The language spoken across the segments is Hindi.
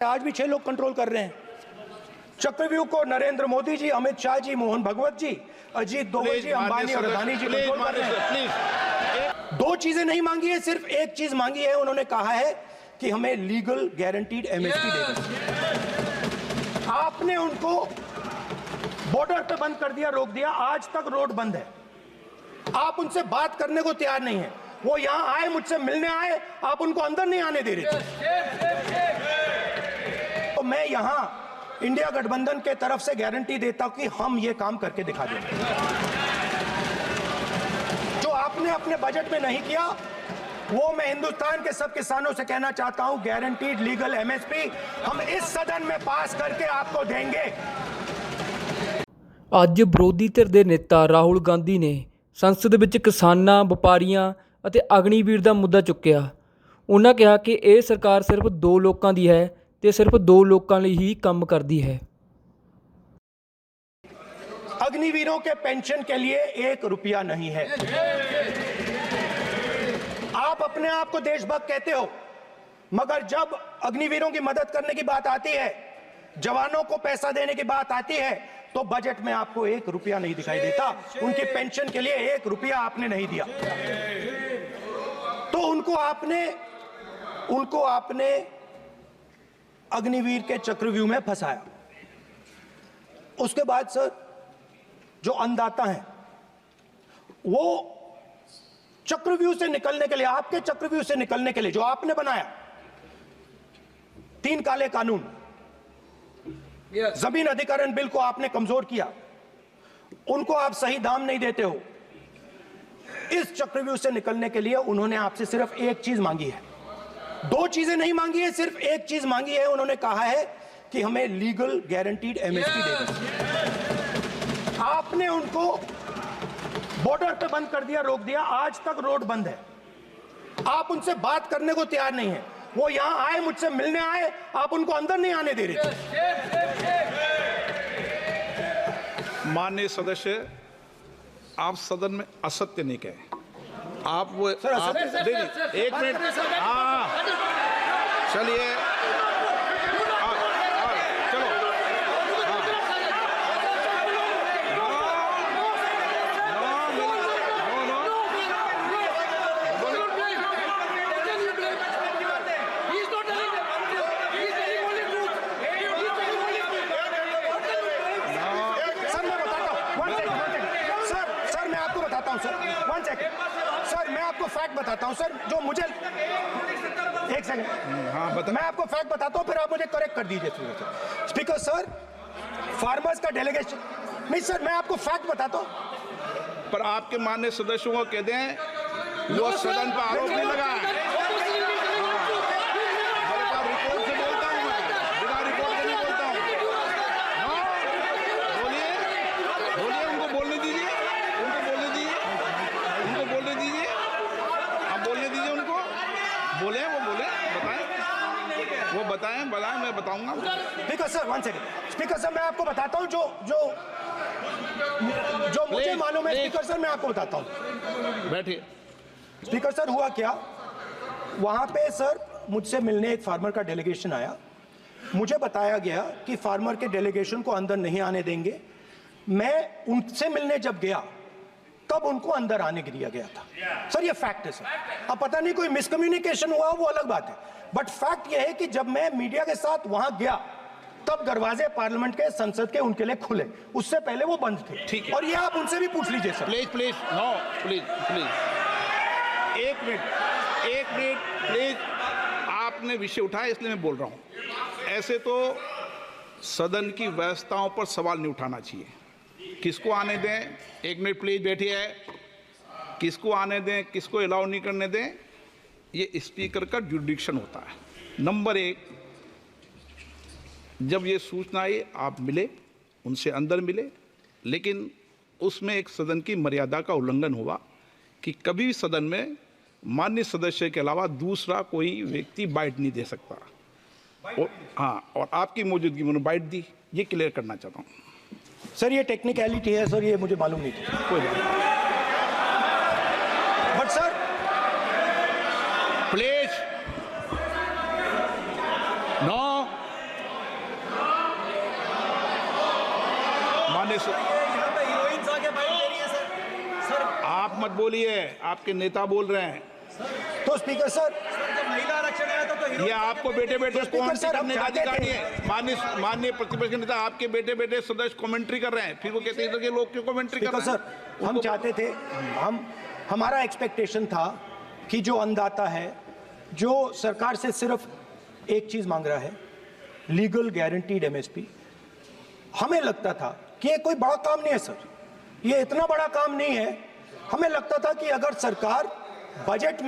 आज भी 6 लोग कंट्रोल कर रहे हैं। चक्रव्यूह को नरेंद्र मोदी जी, अमित शाह जी, मोहन भगवत जी, अजीत दोवल जी, अंबानी और अदानी जी कंट्रोल कर रहे हैं। दो चीजें नहीं मांगी है, सिर्फ एक चीज मांगी है। उन्होंने कहा है कि हमें लीगल गारंटीड एमएसपी दे दें। आपने उनको बॉर्डर पे बंद कर दिया, रोक दिया। आज तक रोड बंद है। आप उनसे बात करने को तैयार नहीं है। वो यहां आए, मुझसे मिलने आए, आप उनको अंदर नहीं आने दे रहे थे। तो मैं यहां इंडिया गठबंधन के तरफ से गारंटी देता हूं कि हम ये काम करके दिखा देंगे। जो आपने अपने बजट में नहीं किया, वो मैं हिंदुस्तान के सब किसानों से कहना चाहता हूं, गारंटीड लीगल एमएसपी हम इस सदन में पास करके आपको देंगे। ਅੱਜ ਵਿਰੋਧੀ ਧਿਰ ਦੇ ਨੇਤਾ ਰਾਹੁਲ ਗਾਂਧੀ ਨੇ ਸੰਸਦ ਵਿੱਚ ਕਿਸਾਨਾਂ, ਵਪਾਰੀਆਂ ਅਤੇ ਅਗਨੀਵੀਰ ਦਾ ਮੁੱਦਾ ਚੁੱਕਿਆ। ਉਹਨਾਂ ਕਿਹਾ ਕਿ ਇਹ ਸਰਕਾਰ ਸਿਰਫ ਦੋ ਲੋਕਾਂ ਦੀ ਹੈ ਤੇ ਸਿਰਫ ਦੋ ਲੋਕਾਂ ਲਈ ਹੀ ਕੰਮ ਕਰਦੀ ਹੈ। अग्निवीरों के पेंशन के लिए 1 रुपया नहीं है। आप अपने आप को देशभक्त कहते हो, मगर जब अग्निवीरों की मदद करने की बात आती है, जवानों को पैसा देने की बात आती है, तो बजट में आपको 1 रुपया नहीं दिखाई देता। उनकी पेंशन के लिए 1 रुपया आपने नहीं दिया। तो उनको आपने अग्निवीर के चक्रव्यूह में फंसाया। उसके बाद सर, जो अन्नदाता हैं, वो चक्रव्यूह से निकलने के लिए, आपके चक्रव्यूह से निकलने के लिए जो आपने बनाया 3 काले कानून, जमीन अधिग्रहण बिल को आपने कमजोर किया, उनको आप सही दाम नहीं देते हो। इस चक्रव्यूह से निकलने के लिए उन्होंने आपसे सिर्फ एक चीज मांगी है। दो चीजें नहीं मांगी है, सिर्फ एक चीज मांगी है। उन्होंने कहा है कि हमें लीगल गारंटीड एमएसपी दे दें। आपने उनको बॉर्डर पे बंद कर दिया, रोक दिया। आज तक रोड बंद है। आप उनसे बात करने को तैयार नहीं है। वो यहां आए, मुझसे मिलने आए, आप उनको अंदर नहीं आने दे रहे थे। माननीय सदस्य, आप सदन में असत्य नहीं कहे। आप वो सर, आप देखिए, 1 मिनट। हाँ, चलिए, चलो। सर, मैं आपको फैक्ट बताता हूं सर, जो मुझे एक सेकंड। हाँ, बता। मैं आपको फैक्ट बताता हूं, फिर आप मुझे करेक्ट कर दीजिए। स्पीकर सर, फार्मर्स का डेलीगेशन नहीं सर, मैं आपको फैक्ट बताता हूं। पर आपके माननीय सदस्यों को कह दें, वो सदन पर आरोप नहीं लगा है। रिपोर्ट से बोलता हूं मैं, बिना रिपोर्ट के नहीं बोलता हूं। बोलिए, उनको बोलने दीजिए, उनको बोलने दीजिए, आप बोलने दीजिए उनको। बोले, वो बताएं, मैं बताऊंगा। Speaker sir, 1 second. Speaker sir, मैं आपको बताता हूं जो मुझे मालूम है। स्पीकर सर, मैं आपको बताता हूं। बैठिए। स्पीकर सर, हुआ क्या, वहां पे सर मुझसे मिलने एक फार्मर का डेलीगेशन आया। मुझे बताया गया कि फार्मर के डेलीगेशन को अंदर नहीं आने देंगे। मैं उनसे मिलने जब गया, तब उनको अंदर आने के दिया गया था। सर, ये फैक्ट है सर। अब पता नहीं कोई मिसकम्युनिकेशन हुआ, वो अलग बात है, बट फैक्ट ये है कि जब मैं मीडिया के साथ वहां गया, तब दरवाजे पार्लियामेंट के, संसद के उनके लिए खुले। उससे पहले वो बंद थे। ठीक है। और ये आप उनसे भी पूछ लीजिए sir. Please, no, please. 1 minute, please. आपने विषय उठाया, इसलिए मैं बोल रहा हूं। ऐसे तो सदन की व्यवस्थाओं पर सवाल नहीं उठाना चाहिए। किसको आने दें, 1 मिनट प्लीज बैठिए। किसको आने दें, किसको अलाउ नहीं करने दें, ये स्पीकर का जुडिक्शन होता है। नंबर 1, जब ये सूचना आई, आप मिले, उनसे अंदर मिले, लेकिन उसमें एक सदन की मर्यादा का उल्लंघन हुआ कि कभी भी सदन में माननीय सदस्य के अलावा दूसरा कोई व्यक्ति बाइट नहीं दे सकता। और आपकी मौजूदगी में बाइट दी, ये क्लियर करना चाहता हूँ। सर, ये टेक्निकलिटी है सर, ये मुझे मालूम नहीं थी। कोई बात नहीं। बट सर, प्लीज, नो, आप मत बोलिए, आपके नेता बोल रहे हैं। तो स्पीकर सर, महिला आरक्षण आया था तो ये आपको बेटे बेटे कमेंट्री सर, हम करने का चाहते अधिकार थे। नहीं है। माननीय प्रतिपक्ष के नेता आपके बेटे बेटे सदस्य कमेंट्री कर रहे हैं, फिर वो कहते हैं कि लोग क्यों कमेंट्री कर स्पीकर रहे हैं। सर, हम चाहते थे, हमारा एक्सपेक्टेशन था कि जो अन्नदाता है, जो सरकार से सिर्फ एक चीज मांग रहा है, लीगल गारंटीड एमएसपी। हमें लगता था कि ये कोई बड़ा काम नहीं है सर, ये इतना बड़ा काम नहीं है। हमें लगता था कि अगर सरकार बजट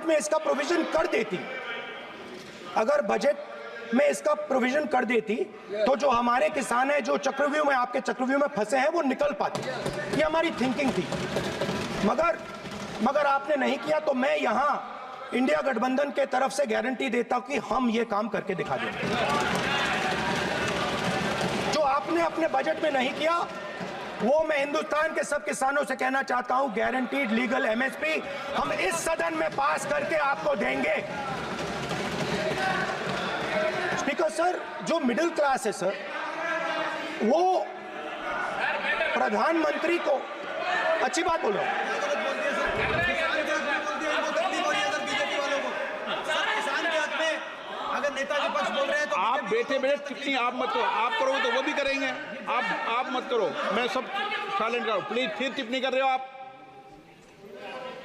में इसका प्रोविजन कर देती, अगर बजट में इसका प्रोविजन कर देती, तो जो हमारे किसान हैं जो चक्रव्यूह में, आपके चक्रव्यूह में फंसे हैं, वो निकल पाते। ये हमारी थिंकिंग थी, मगर आपने नहीं किया। तो मैं यहां इंडिया गठबंधन के तरफ से गारंटी देता हूं कि हम ये काम करके दिखा देंगे। जो आपने अपने बजट में नहीं किया, वो मैं हिंदुस्तान के सब किसानों से कहना चाहता हूं, गारंटीड लीगल एमएसपी हम इस सदन में पास करके आपको देंगे। स्पीकर सर, जो मिडिल क्लास है सर, वो प्रधानमंत्री को, अच्छी बात बोल रहा हूं, अगर नेताजी पक्ष बोल रहे हैं तो आप बेटे बेटे टिप्पणी आप मत करो, आप करोगे तो वो भी करेंगे। आप मत करो, मैं सब साइलेंट करो प्लीज। फिर टिप्पणी कर रहे हो आप,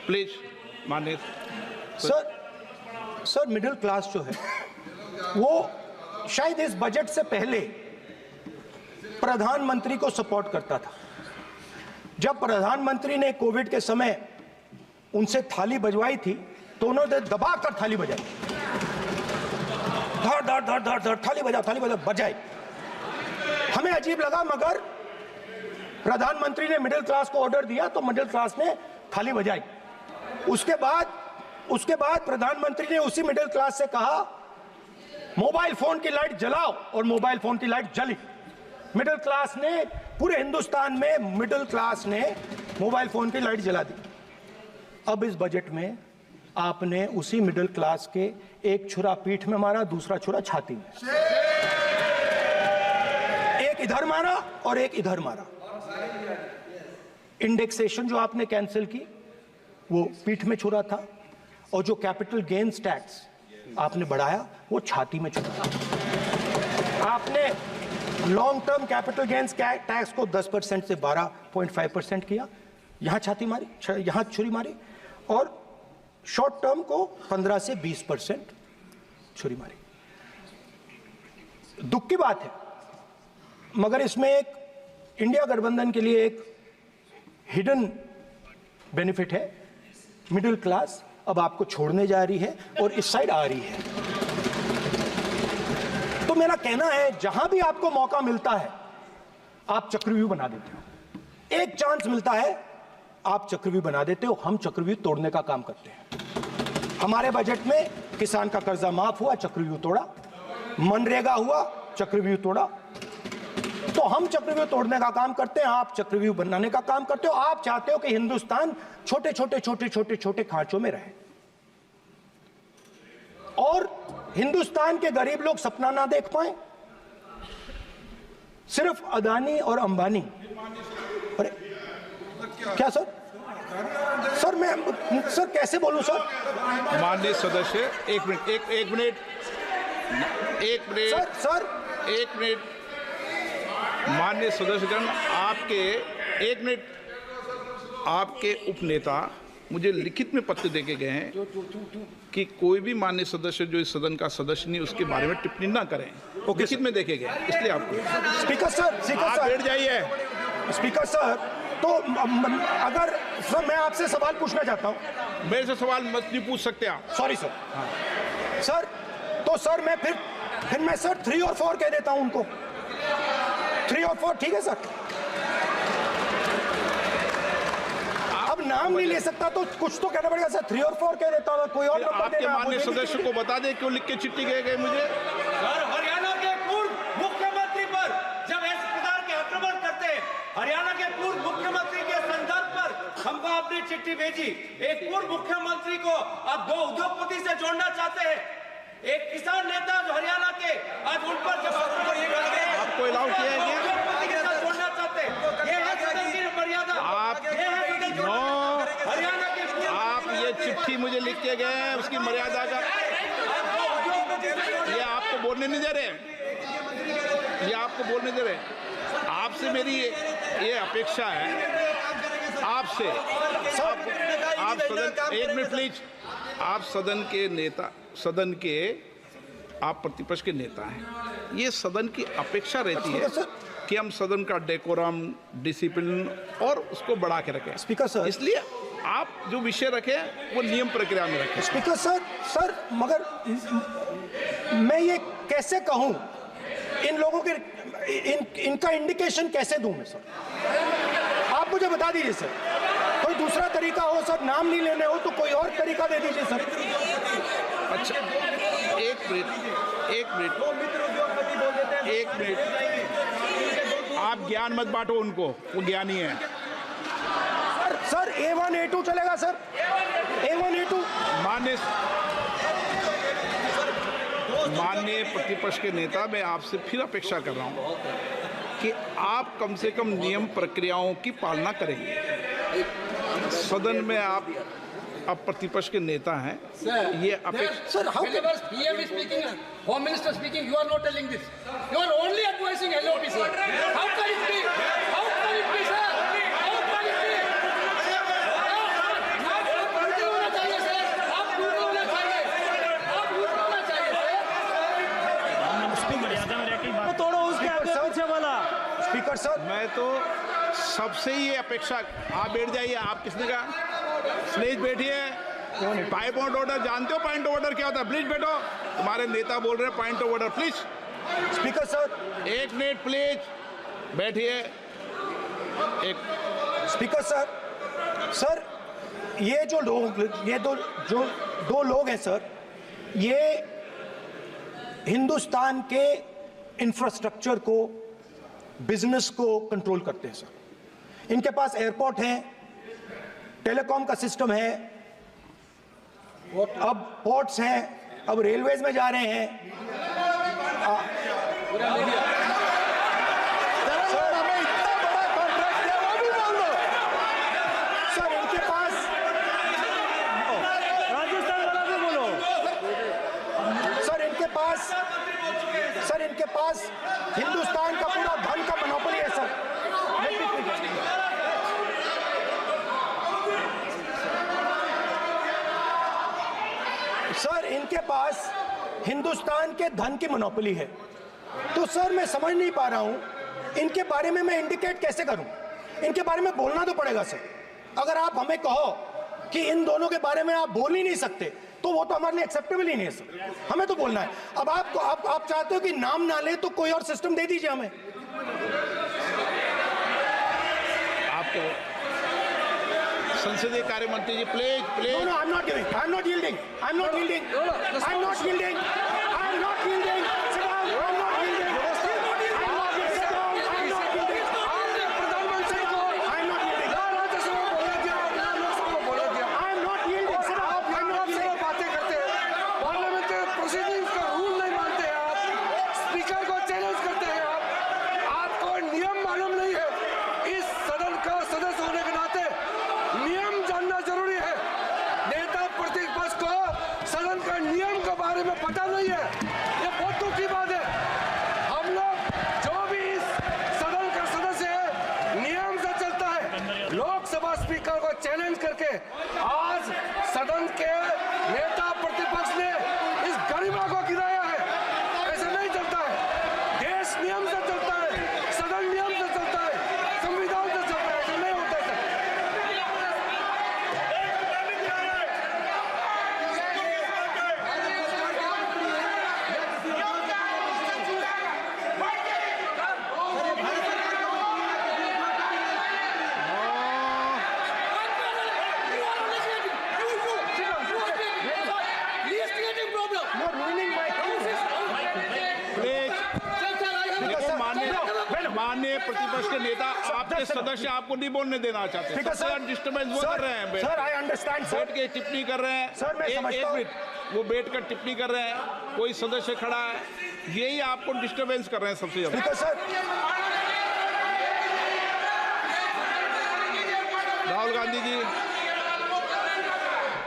प्लीज। माननीय सर मिडिल क्लास जो है, वो शायद इस बजट से पहले प्रधानमंत्री को सपोर्ट करता था। जब प्रधानमंत्री ने कोविड के समय उनसे थाली बजवाई थी, तो उन्होंने दबाकर थाली बजाई, धड़ धड़ धड़ धड़ धड़, थाली बजा बजाई। हमें अजीब लगा, मगर प्रधानमंत्री ने मिडिल क्लास को ऑर्डर दिया, तो मिडिल क्लास ने थाली बजाई। उसके बाद प्रधानमंत्री ने उसी मिडिल क्लास से कहा, मोबाइल फोन की लाइट जलाओ, और मोबाइल फोन की लाइट जली। मिडिल क्लास ने, पूरे हिंदुस्तान में मिडिल क्लास ने मोबाइल फोन की लाइट जला दी। अब इस बजट में आपने उसी मिडिल क्लास के एक छुरा पीठ में मारा, दूसरा छुरा छाती में, एक इधर मारा और एक इधर मारा। इंडेक्सेशन जो आपने कैंसिल की, वो पीठ में छुरा था, और जो कैपिटल गेन्स टैक्स आपने बढ़ाया, वो छाती में छुरा। आपने long term capital gains tax को 10% से 12.5% किया, यहां छाती मारी, यहां छुरी मारी, और शॉर्ट टर्म को 15 से 20% छुरी मारी। दुख की बात है, मगर इसमें एक इंडिया गठबंधन के लिए एक हिडन बेनिफिट है। मिडिल क्लास अब आपको छोड़ने जा रही है और इस साइड आ रही है। तो मेरा कहना है, जहां भी आपको मौका मिलता है, आप चक्रव्यूह बना देते हो। एक चांस मिलता है, आप चक्रव्यूह बना देते हो। हम चक्रव्यूह तोड़ने का काम करते हैं। हमारे बजट में किसान का कर्जा माफ हुआ, चक्रव्यूह तोड़ा। मनरेगा हुआ, चक्रव्यूह तोड़ा। तो हम चक्रव्यूह तोड़ने का काम करते हैं, आप चक्रव्यूह बनाने का काम करते हो। आप चाहते हो कि हिंदुस्तान छोटे छोटे छोटे छोटे छोटे खांचों में रहे, और हिंदुस्तान के गरीब लोग सपना ना देख पाए। सिर्फ अदानी और अंबानी। अरे क्या सर? सर मैं सर कैसे बोलूं सर? माननीय सदस्य, एक मिनट सर माननीय सदस्यगण, आपके उपनेता मुझे लिखित में पत्र देके गए हैं कि कोई भी माननीय सदस्य जो इस सदन का सदस्य नहीं, उसके बारे में टिप्पणी ना करें। लिखित में देखे गए, इसलिए आपको। स्पीकर सर आप बैठ जाइए। स्पीकर सर, तो अगर सर मैं आपसे सवाल पूछना चाहता हूं। मेरे से सवाल मत नहीं पूछ सकते आप। Sorry sir. सर तो सर मैं फिर मैं सर 3 और 4 कह देता हूं उनको। 3 और 4 ठीक है सर? अब नाम नहीं ले सकता तो कुछ तो कहना पड़ेगा सर। 3 और 4 कह देता हूं, कोई और नंबर आपके देना। माननीय सदस्य को बता दें क्यों लिख के चिट्ठी गए मुझे। सर, हरियाणा के पूर्व मुख्यमंत्री पर जब इस प्रकार के आक्रमण करते हैं, हरियाणा के पूर्व मुख्यमंत्री के संदर्भ पर हमको आपने चिट्ठी भेजी। एक पूर्व मुख्यमंत्री को आप 2 उद्योगपति से जोड़ना चाहते हैं, एक किसान नेता जो हरियाणा के, आज उन पर जब आपको ये आपको अलाउ किया है क्या? छोड़ना चाहते हैं। ये है सदन की मर्यादा। आप ये है सदन की मर्यादा। हरियाणा के आप ये चिट्ठी मुझे लिख के गए हैं उसकी मर्यादा का, ये आपको बोलने नहीं दे रहे, ये आपको बोलने दे रहे। आपसे मेरी ये अपेक्षा है आपसे, आप सदन, एक मिनट प्लीज, आप सदन के नेता, सदन के आप प्रतिपक्ष के नेता हैं, ये सदन की अपेक्षा रहती है कि हम सदन का डेकोरम, डिसिप्लिन और उसको बढ़ा के रखें। स्पीकर सर, इसलिए आप जो विषय रखें वो नियम प्रक्रिया में रखें। स्पीकर सर मगर मैं ये कैसे कहूं, इन लोगों के इनका इंडिकेशन कैसे दूं मैं सर? आप मुझे बता दीजिए सर, कोई दूसरा तरीका हो सर, नाम नहीं लेने हो तो कोई और तरीका दे दीजिए सर। अच्छा, एक मिनट, आप ज्ञान मत बांटो उनको, वो ज्ञानी है। सर A1 A2 चलेगा सर, A1 A2। माननीय प्रतिपक्ष के नेता, मैं आपसे फिर अपेक्षा कर रहा हूं कि आप कम से कम नियम प्रक्रियाओं की पालना करेंगे। सदन में आप प्रतिपक्ष के नेता हैं, ये अपेक्षा। Sir how PM is speaking, Home Minister speaking, you are not telling this. You are only advising LOP, sir. How can it be? How can it be, sir? How can it be? आप पूरे होना चाहिए, sir. आप पूरे होना चाहिए. आप पूरे होना चाहिए, sir. तोड़ो उसके आगे पीछे वाला। स्पीकर सर, मैं तो सबसे ये अपेक्षा, आप बैठ जाइए। आप किसने कहा? प्लीज बैठिए। पॉइंट ऑफ ऑर्डर जानते हो? पॉइंट ऑफ ऑर्डर क्या होता है? प्लीज बैठो। तुम्हारे नेता बोल रहे हैं point of order, please. Speaker sir, एक मिनट प्लीज, बैठिए। एक स्पीकर सर, सर ये जो लोग, ये दो लोग हैं सर, ये हिंदुस्तान के इंफ्रास्ट्रक्चर को, बिजनेस को कंट्रोल करते हैं सर। इनके पास एयरपोर्ट है, टेलीकॉम का सिस्टम है, अब पोर्ट्स हैं, अब रेलवेज में जा रहे हैं। सर हमें इतना बड़ा कॉन्ट्रैक्ट है, वो भी बोल दो सर। इनके पास राजस्थान वाला भी बोलो। सर इनके पास हिंदुस्तान का पूरा धन का मोनोपोली है सर। सर इनके पास हिंदुस्तान के धन की मोनोपोली है। तो सर मैं समझ नहीं पा रहा हूं इनके बारे में मैं इंडिकेट कैसे करूं। इनके बारे में बोलना तो पड़ेगा सर। अगर आप हमें कहो कि इन दोनों के बारे में आप बोल ही नहीं सकते तो वो तो हमारे लिए एक्सेप्टेबल ही नहीं है सर। हमें तो बोलना है। अब आप चाहते हो कि नाम ना ले तो कोई और सिस्टम दे दीजिए हमें। आपको संसदीय कार्य मंत्री जी, please please. No, I'm not giving. I'm not yielding. I'm not yielding. I'm not yielding. I'm not yielding. Sit down. I'm not yielding. I'm not yielding. Sit down. I'm not yielding. प्रधानमंत्री को I'm not yielding. राज्यसभा बोले दिया, लोकसभा बोले दिया। I'm not yielding. Sit down. आप I'm not से yielding. बातें करते हैं, पार्लियामेंट्री प्रोसीडिंग्स का रूल नहीं मानते हैं आप, स्पीकर को चैलेंज करते हैं आप, आपको नियम मालूम नहीं है। इस सदन का सदस्य होने के नाते नियम जानना जरूरी है। नेता प्रतिपक्ष को सदन का नियम के बारे में पता नहीं है, ये बहुत दुख की बात है। हम लोग जो भी इस सदन का सदस्य है नियम से चलता है। लोकसभा स्पीकर को चैलेंज करके आज सदन के नेता प्रतिपक्ष ने इस गरिमा को गिराया है। ऐसे नहीं चलता है। देश नियम से चलता है, सदन नियम से चलता है, संविधान से चलता है। ऐसे नहीं होता है। You're ruining my प्लीज देखो, माननीय प्रतिपक्ष के नेता, आपके सदस्य आपको नहीं बोलने देना चाहते। स्पीकर सर, डिस्टर्बेंस वो कर रहे हैं। Sir I understand sir. बैठ के टिप्पणी कर रहे हैं। सर, मैं समझता एक हूं। मिनट, वो बैठ कर टिप्पणी कर रहे हैं। कोई सदस्य खड़ा है, यही आपको डिस्टर्बेंस कर रहे हैं सबसे ज्यादा। Speaker sir, Rahul Gandhi ji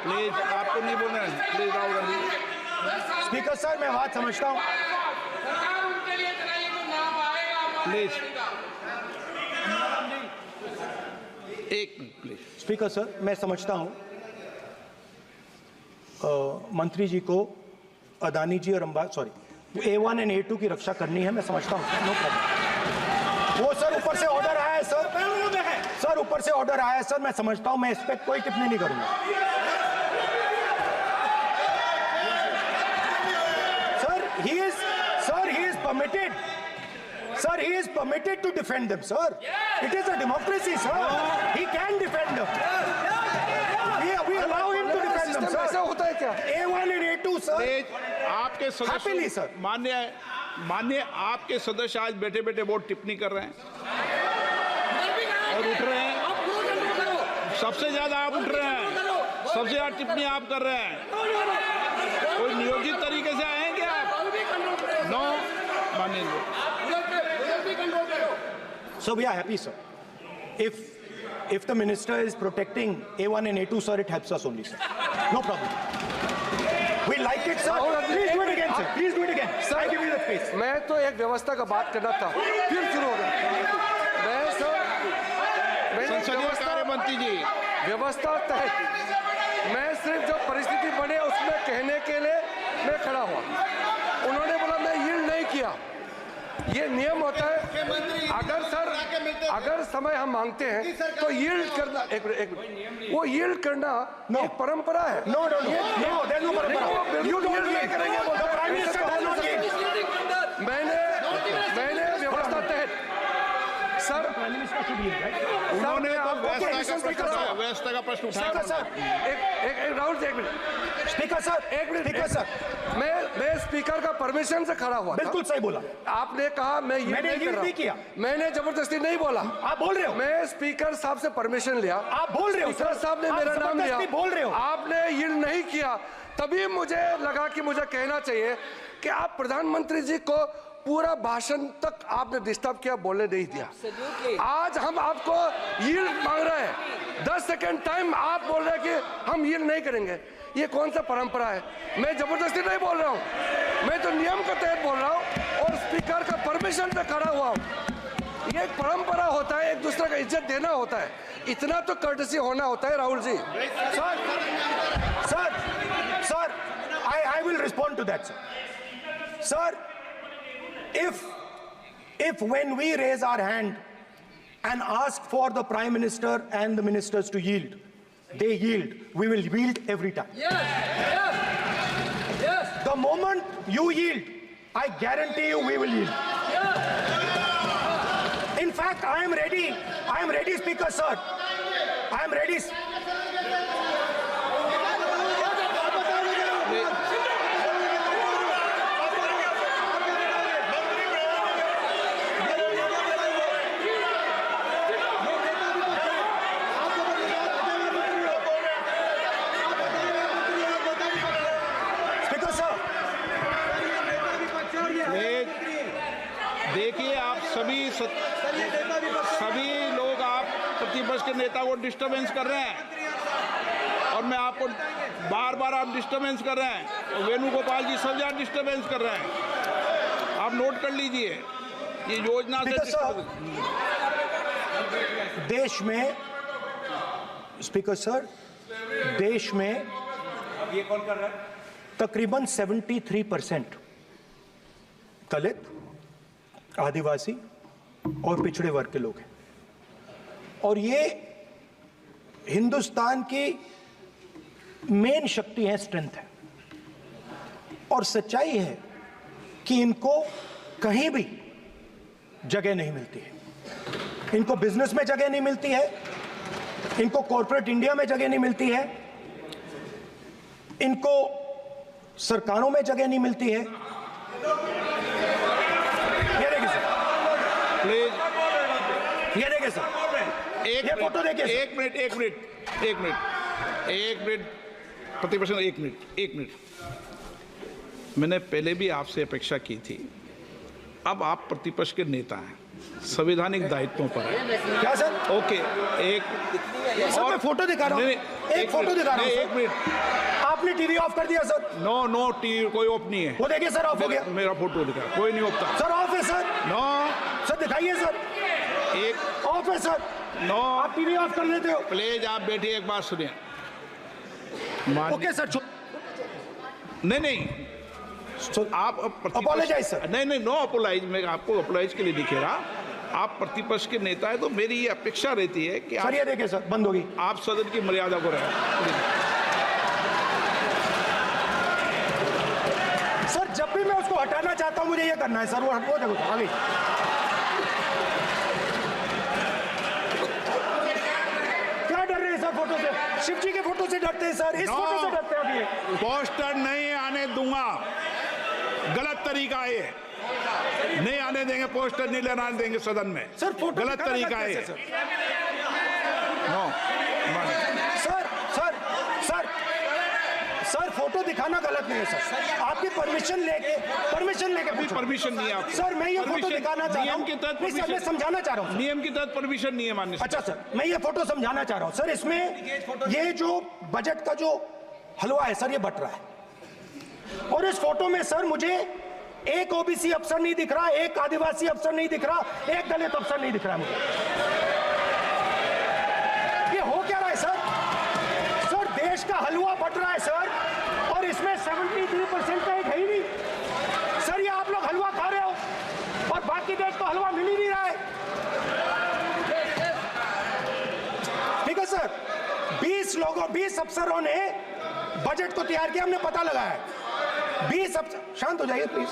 please, आपको नहीं बोलना है, please Rahul Gandhi. Speaker sir, मैं बात समझता हूँ। प्लीज एक मिनट प्लीज। स्पीकर सर, मैं समझता हूँ मंत्री जी को अदानी जी और A1 एंड A2 की रक्षा करनी है, मैं समझता हूँ, नो प्रॉब्लम। वो सर ऊपर से ऑर्डर आया है सर, ऊपर से ऑर्डर आया है सर, मैं समझता हूँ, मैं इस पर कोई टिप्पणी नहीं करूंगा। Sir he is permitted. Sir, he is permitted to defend them, sir. It is a democracy, sir. He can defend them. We allow him to defend them, ऐसा sir. होता है क्या? A1 and A2, sir. आपके Happily, sir. सदस्य मान्य आपके सदस्य आज बैठे बैठे बहुत टिप्पणी कर रहे हैं और उठ रहे हैं। सबसे ज्यादा आप उठ रहे हैं, सबसे ज्यादा टिप्पणी आप कर रहे हैं। कोई नियोजित तरीके से आए हैं क्या आप? नो मानिए। So we are happy, sir. If the minister is protecting A1 and A2, sir, it helps us only, sir. No problem. We like it, sir. Please do it again, sir. Please do it again. Sir, I give you the space. मैं तो एक व्यवस्था का बात करना था, फिर शुरू हो गया। संसदीय कार्य मंत्री जी, व्यवस्था तहत मैं सिर्फ जो परिस्थिति बने उसमें कहने के लिए मैं खड़ा हुआ। उन्होंने बोला मैं यील्ड नहीं किया। ये नियम होता है, अगर समय हम मांगते हैं तो यील्ड करना, एक मिनट, वो यील्ड करना एक परंपरा है। No, there's no parampara. You don't नहीं करेंगे। The Prime Minister does not yield. मैंने व्यवस्था तहत सर, उन्होंने व्यवस्था का प्रश्न उठाया। सर, एक राहुल जी, एक minute. Speaker sir, speaker sir, मैं स्पीकर का परमिशन से खड़ा हुआ था। बिल्कुल सही बोला। आपने कहा मैं ये मैंने नहीं कर रहा नहीं किया। मैंने जबरदस्ती नहीं बोला। आप बोल रहे हो। मैं स्पीकर साहब से परमिशन लिया। आप बोल रहे हो। स्पीकर साहब ने आप मेरा नाम लिया। जबरदस्ती बोल रहे हो। आपने यील्ड नहीं किया, तभी मुझे लगा कि मुझे कहना चाहिए कि आप प्रधानमंत्री जी को पूरा भाषण तक आपने डिस्टर्ब किया, बोलने नहीं दिया। आज हम आपको यील्ड मांग रहे हैं, 10 सेकंड टाइम आप बोल रहे हैं कि हम यील्ड नहीं करेंगे। ये कौन सा परंपरा है? मैं जबरदस्ती नहीं बोल रहा हूँ, मैं तो नियम के तहत बोल रहा हूँ और स्पीकर का परमिशन पे खड़ा हुआ हूँ। ये एक परंपरा होता है, एक दूसरे का इज्जत देना होता है, इतना तो कर्टसी होना होता है। Rahul ji, sir, I will respond to that, sir. Sir, if when we raise our hand and ask for the Prime Minister and the ministers to yield, they yield, we will yield every time. Yes. The moment you yield, I guarantee you we will yield. In fact, I am ready, Speaker, sir. I am ready. देखिए, आप सभी लोग आप प्रतिपक्ष के नेता को डिस्टर्बेंस कर रहे हैं और मैं आपको बार आप डिस्टर्बेंस कर रहे हैं और वेणुगोपाल जी सब जगह डिस्टर्बेंस कर रहे हैं। आप नोट कर लीजिए, ये योजना से देश में, स्पीकर सर, देश में ये कौन कर रहा है? तकरीबन 73% दलित, आदिवासी और पिछड़े वर्ग के लोग हैं और ये हिंदुस्तान की मेन शक्ति है, स्ट्रेंथ है। और सच्चाई है कि इनको कहीं भी जगह नहीं मिलती है। इनको बिजनेस में जगह नहीं मिलती है, इनको कॉर्पोरेट इंडिया में जगह नहीं मिलती है, इनको सरकारों में जगह नहीं मिलती है। प्लीज ये देखिए सर, ये फोटो देखिए। एक मिनट प्रतिपक्ष, एक मिनट। मैंने पहले भी आपसे अपेक्षा की थी। अब आप प्रतिपक्ष के नेता हैं, संवैधानिक दायित्वों पर है। क्या सर? ओके, एक सर मैं फोटो दिखा रहा हूँ, एक फोटो दिखा रहा हूँ। एक मिनट, आपने टीवी ऑफ कर दिया सर? नो टीवी कोई ऑफ नहीं है। वो देखिए सर, ऑफ हो गया। मेरा फोटो दिखा, कोई नहीं होता सर ऑफ है सर। नो सर दिखाइए सर, एक ऑफ है सर। नो आप टीवी ऑफ कर लेते हो? प्लीज आप बैठिए, एक बात सुनिए। ओके सर, नहीं आप Apologize, sir. नहीं नो अपोलाइज, मैं आपको अपोलाइज के लिए नहीं कह रहा। आप प्रतिपक्ष के नेता है तो मेरी ये अपेक्षा रहती है कि सर ये देखिए सर, बंद होगी। आप सदन की मर्यादा को रखें। सर जब भी मैं उसको हटाना चाहता हूं मुझे ये करना है सर, वो देखो आगे। क्या डर रहे हैं सर फोटो से? शिव जी के फोटो से डरते हैं सर, इस फोटो से डरते हैं। अभी पोस्टर नहीं आने दूंगा, गलत तरीका है, नहीं आने देंगे, पोस्टर नहीं लेना देंगे सदन में। सर फोटो गलत तरीका है। No sir sir sir sir photo दिखाना गलत नहीं है सर, आपकी परमिशन लेके पूछा। परमिशन नहीं है आपको। सर मैं ये फोटो Permission- दिखाना चाह रहा नियम हूँ। के तहत नहीं सर, मैं permission- समझाना चाह रहा हूँ। नियम के तहत परमिशन नहीं है माननीय। अच्छा सर, मैं ये फोटो समझाना चाह रहा हूँ सर। इसमें ये जो बजट का जो हलवा है सर, ये बट रहा है। और इस फोटो में सर मुझे एक ओबीसी अफसर नहीं दिख रहा, एक आदिवासी अफसर नहीं दिख रहा, एक दलित अफसर नहीं दिख रहा मुझे। ये हो क्या रहा है सर? सर देश का हलवा बट रहा है सर, और इसमें 73% का एक है ही नहीं सर। ये आप लोग हलवा खा रहे हो और बाकी देश को हलवा मिल ही नहीं रहा है। ठीक है सर, 20 अफसरों ने बजट को तैयार किया, हमने पता लगाया। 20 अफसर, शांत हो जाइए प्लीज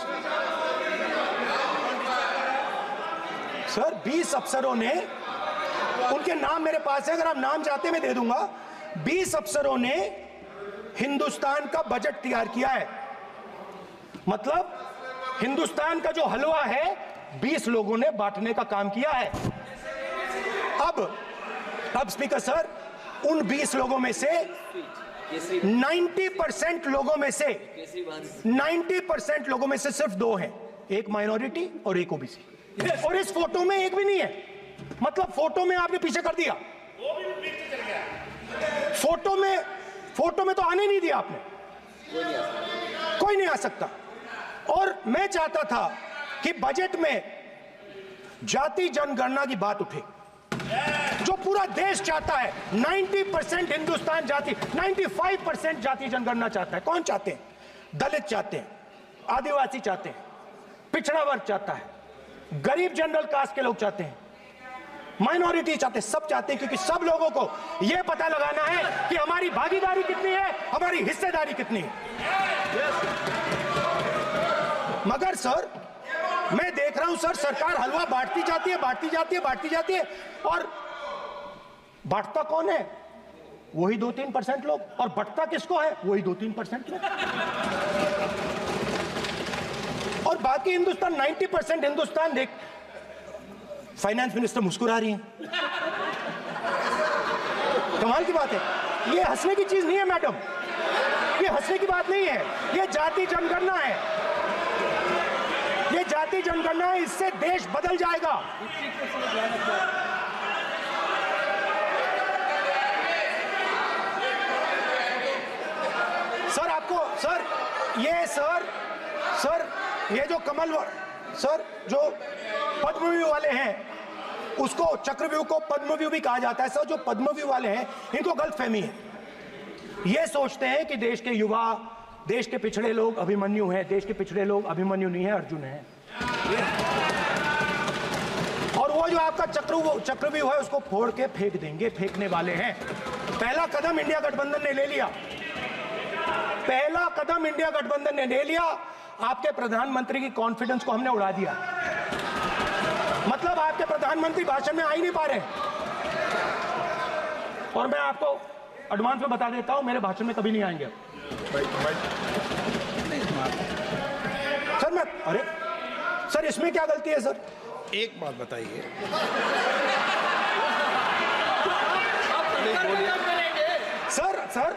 सर। 20 अफसरों ने, उनके नाम मेरे पास है, अगर आप नाम चाहते मैं दे दूंगा। 20 अफसरों ने हिंदुस्तान का बजट तैयार किया है। मतलब हिंदुस्तान का जो हलवा है 20 लोगों ने बांटने का काम किया है। अब स्पीकर सर, उन 20 लोगों में से 90% लोगों में से 90% लोगों में से सिर्फ 2 हैं, एक माइनॉरिटी और एक ओबीसी। और इस फोटो में एक भी नहीं है। मतलब फोटो में आपने पीछे कर दिया, फोटो में तो आने नहीं दिया आपने, कोई नहीं आ सकता। और मैं चाहता था कि बजट में जाति जनगणना की बात उठे, जो पूरा देश चाहता है। 90% हिंदुस्तान जाति, 95% जाति जनगणना चाहता है। कौन चाहते हैं? दलित चाहते हैं, आदिवासी चाहते हैं, पिछड़ा वर्ग चाहता है, गरीब जनरल कास्ट के लोग चाहते हैं, माइनॉरिटी चाहते हैं, सब चाहते हैं। क्योंकि सब लोगों को यह पता लगाना है कि हमारी भागीदारी कितनी है, हमारी हिस्सेदारी कितनी है। मगर सर मैं देख रहा हूं सर, सरकार हलवा बांटती जाती है, और बांटता कौन है? वही 2-3% लोग, और बंटता किसको है? वही 2-3% लोग। और बाकी हिंदुस्तान, 90% हिंदुस्तान देख। फाइनेंस मिनिस्टर मुस्कुरा रही हैं, कमाल की बात है। ये हंसने की चीज नहीं है मैडम, ये हंसने की बात नहीं है, ये जाति जनगणना है, ये जाति जनगणना है। इससे देश बदल जाएगा। सर आपको सर ये जो कमल सर जो पद्मव्यूह वाले हैं, उसको चक्रव्यूह को पद्मव्यूह भी कहा जाता है। सर जो पद्मव्यूह वाले हैं इनको गलतफहमी है, ये सोचते हैं कि देश के युवा, देश के पिछड़े लोग अभिमन्यु हैं। देश के पिछड़े लोग अभिमन्यु नहीं है, अर्जुन है। और वो जो आपका चक्रव्यूह है उसको फोड़ के फेंक देंगे, फेंकने वाले हैं। पहला कदम इंडिया गठबंधन ने ले लिया, आपके प्रधानमंत्री की कॉन्फिडेंस को हमने उड़ा दिया। मतलब आपके प्रधानमंत्री भाषण में आ ही नहीं पा रहे। और मैं आपको एडवांस में बता देता हूं, मेरे भाषण में कभी नहीं आएंगे सर। सर इसमें क्या गलती है सर? एक बात बताइए, सर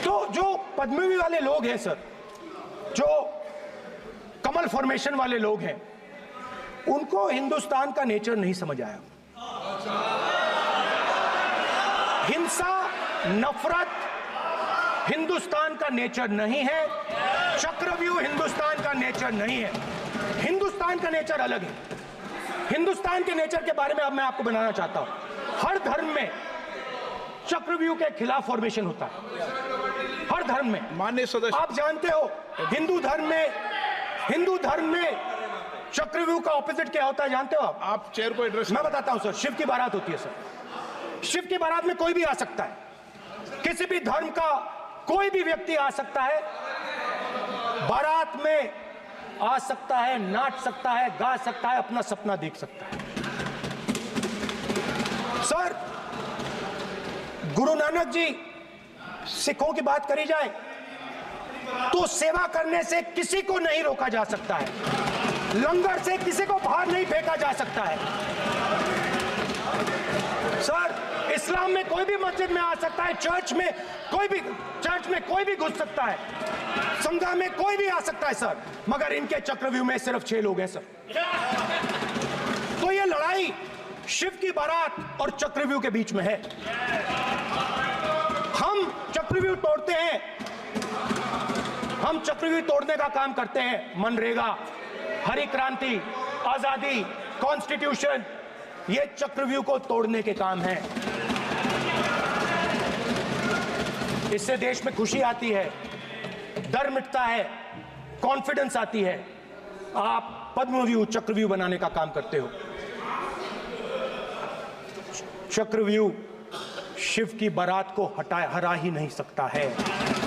तो जो पद्मव्यूह वाले लोग हैं सर, जो कमल फॉर्मेशन वाले लोग हैं, उनको हिंदुस्तान का नेचर नहीं समझ आया। हिंसा, नफरत हिंदुस्तान का नेचर नहीं है। चक्रव्यूह हिंदुस्तान का नेचर नहीं है। हिंदुस्तान का नेचर अलग है। हिंदुस्तान के नेचर के बारे में अब मैं आपको बनाना चाहता हूं। हर धर्म में चक्रव्यूह के खिलाफ फॉर्मेशन होता है, हर धर्म में। माननीय सदस्य, आप जानते हो हिंदू धर्म में चक्रव्यूह का ऑपोजिट क्या होता है, जानते हो आप चेयर को एड्रेस। मैं बताता हूं सर। शिव की बारात होती है सर। शिव की बारात में कोई भी आ सकता है, किसी भी धर्म का कोई भी व्यक्ति आ सकता है, बारात में आ सकता है, नाच सकता है, गा सकता है, अपना सपना देख सकता है। सर, गुरु नानक जी, सिखों की बात करी जाए तो सेवा करने से किसी को नहीं रोका जा सकता है, लंगर से किसी को बाहर नहीं फेंका जा सकता है। सर, इस्लाम में कोई भी मस्जिद में आ सकता है, चर्च में कोई भी घुस सकता है, संघा में कोई भी आ सकता है सर, मगर इनके चक्रव्यूह में सिर्फ 6 लोग हैं सर। तो ये लड़ाई शिव की बारात और चक्रव्यूह के बीच में है। हम चक्रव्यूह तोड़ते हैं, हम चक्रव्यूह तोड़ने का काम करते हैं। मनरेगा, हरी क्रांति, आजादी, कॉन्स्टिट्यूशन, ये चक्रव्यूह को तोड़ने के काम हैं। इससे देश में खुशी आती है, डर मिटता है, कॉन्फिडेंस आती है। आप पद्मव्यूह चक्रव्यूह बनाने का काम करते हो। चक्रव्यूह शिव की बारात को हरा ही नहीं सकता है।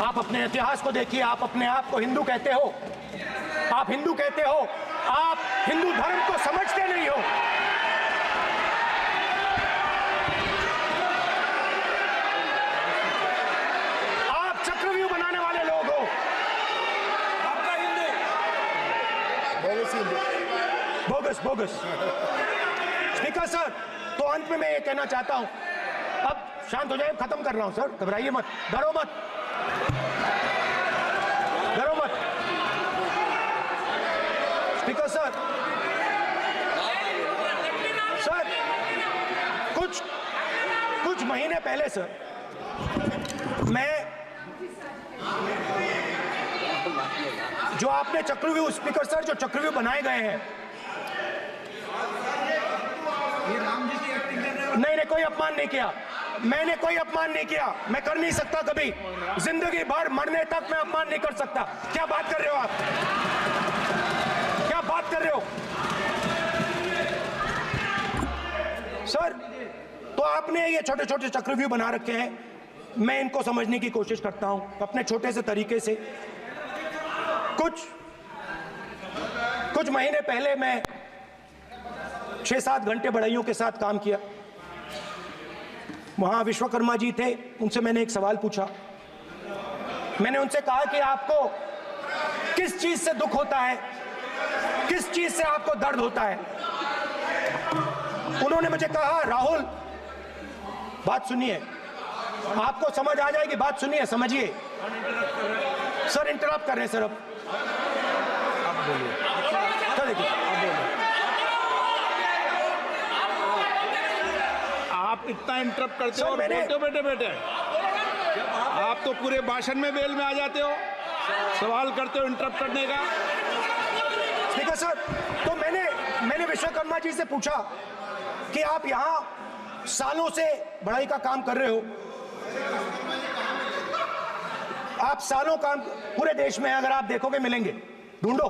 आप अपने इतिहास को देखिए। आप अपने आप को हिंदू कहते हो, आप हिंदू कहते हो, आप हिंदू धर्म को समझते नहीं हो। आप चक्रव्यूह बनाने वाले लोग हो। आपका हिंदू बोगस। स्पीकर सर, तो अंत में मैं ये कहना चाहता हूं, अब शांत हो जाए, खत्म कर रहा हूं सर, घबराइए मत, डरो मत। स्पीकर सर, कुछ महीने पहले सर, मैं जो आपने चक्रव्यूह, स्पीकर सर, जो चक्रव्यूह बनाए गए हैं, नहीं, कोई अपमान नहीं किया, मैंने कोई अपमान नहीं किया, मैं कर नहीं सकता कभी, जिंदगी भर मरने तक मैं अपमान नहीं कर सकता। क्या बात कर रहे हो आप, क्या बात कर रहे हो सर? तो आपने ये छोटे छोटे चक्रव्यूह बना रखे हैं, मैं इनको समझने की कोशिश करता हूं अपने छोटे से तरीके से। कुछ महीने पहले मैं 6-7 घंटे बढ़इयों के साथ काम किया। वहां विश्वकर्मा जी थे, उनसे मैंने एक सवाल पूछा। मैंने उनसे कहा कि आपको किस चीज से दुख होता है, किस चीज से आपको दर्द होता है? उन्होंने मुझे कहा, राहुल बात सुनिए, आपको समझ आ जाएगी, बात सुनिए, समझिए। सर इंटरप्ट कर रहे हैं सर, अब बोलिए सर, देखिए आप इतना इंटरप्ट करते हो और बोलते हो बेटे, आप तो पूरे भाषण में बेल में आ जाते हो, सवाल करते हो इंटरप्ट करने का। स्पीकर सर, तो मैंने विश्वकर्मा जी से पूछा कि आप यहां सालों से बढ़ाई का काम कर रहे हो, आप सालों काम पूरे देश में, अगर आप देखोगे मिलेंगे, ढूंढो,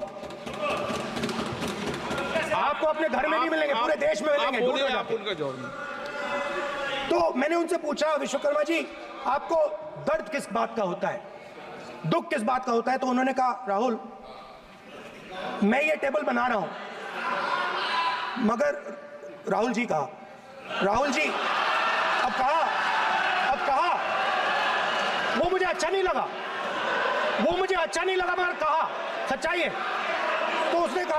आपको अपने घर में नहीं मिलेंगे, पूरे देश में मिलेंगे, ढूंढो। तो मैंने उनसे पूछा, विश्वकर्मा जी आपको दर्द किस बात का होता है, दुख किस बात का होता है? तो उन्होंने कहा, राहुल मैं ये टेबल बना रहा हूं, मगर राहुल जी कहा, राहुल जी अब कहा वो मुझे अच्छा नहीं लगा, मगर कहा, सच्चाई है। तो उसने कहा